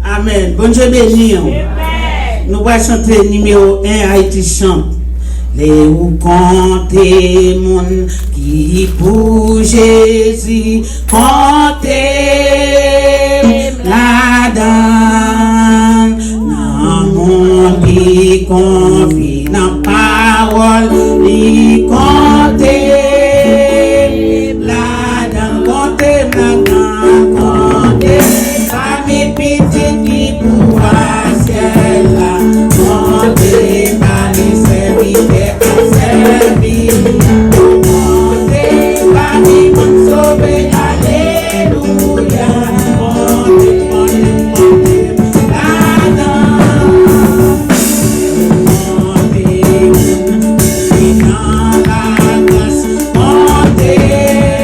Amen. Bon Dieu béni. Nous allons chanter numéro 1, Haïti chante. Les ou comptez mon qui pour Jésus comptez la dame dans mon qui confie dans parole qui comptez la dame comptez la dame comptez famille petite qui pour ciel là comptez dans les serviteurs servir comptez famille mon sauver alléluia comptez comptez la dame comptez dans la grâce comptez la dame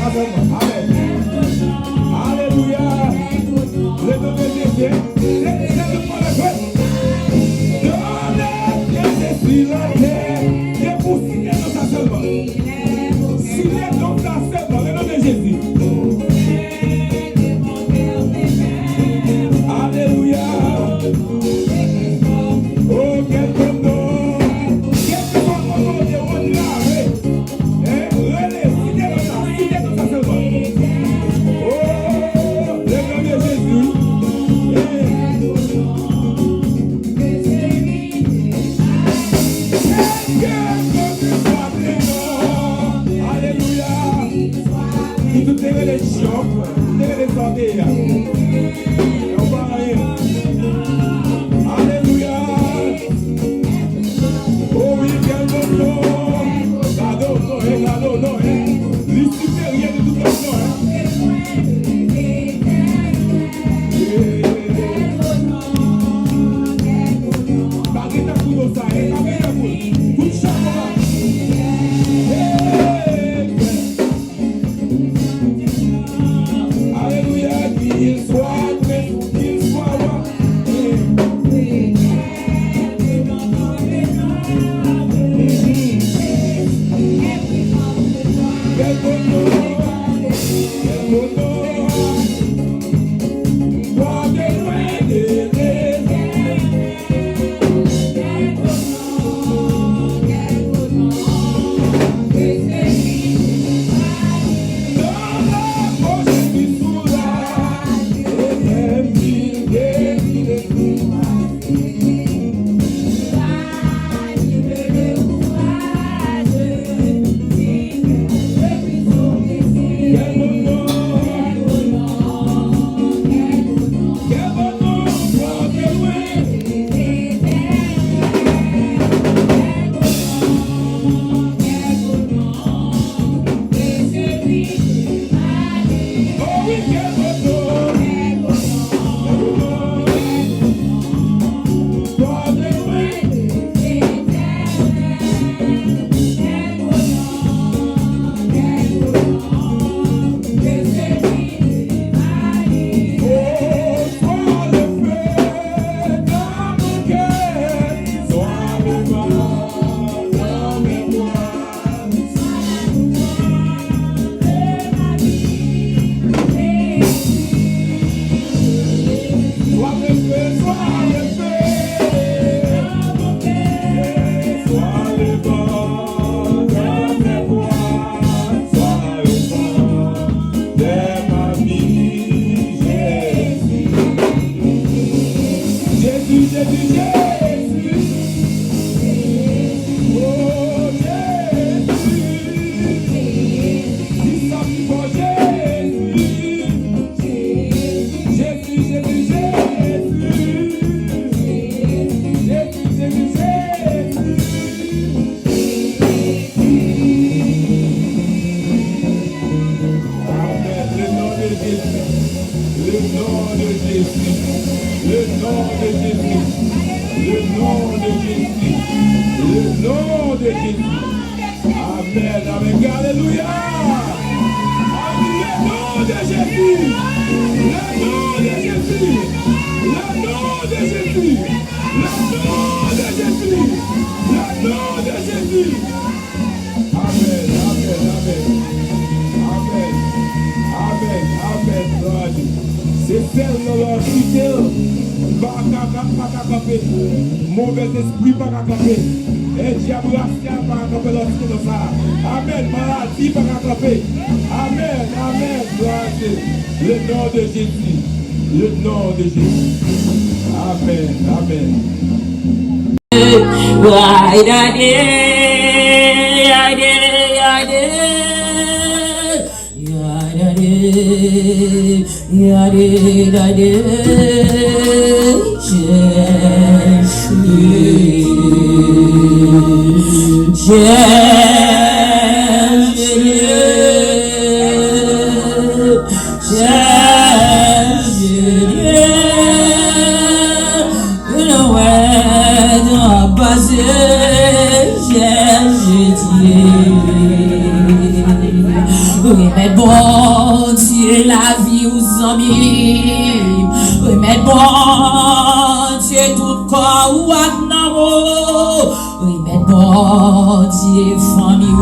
Amen. Alléluia. Le nom de Jésus. C'est le point de feu. Jésus la terre. Et pour signer dans sa seulement. Signer dans sa seulement. Le nom de Jésus. Alléluia. Oh, quel bon nom. Quel bon nom de au-delà. Relais, signer dans sa seulement. Oh, le nom de Jésus. Alléluia. Toutes les religions, toutes les ordres. On va rien. Alléluia. Oh oui, quel bon nom. Cadeau, non. Les supérieurs de toute façon. Alléluia, qu'il soit vrai, qu'il soit roi. Quel bon nom, roi de loin Mauvais esprit pas camper. Et diable racien pas camper lorsque nous ça. Amen. Maladie pas camper. Amen. Gloire à Dieu. Le nom de Jésus. Le nom de Jésus. Amen. Oui, mais bon Dieu, la vie aux amis. Oui, mais bon Dieu, tout corps ou amour. Oui, mais bon Dieu, famille.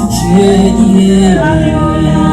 Je dis. Alléluia.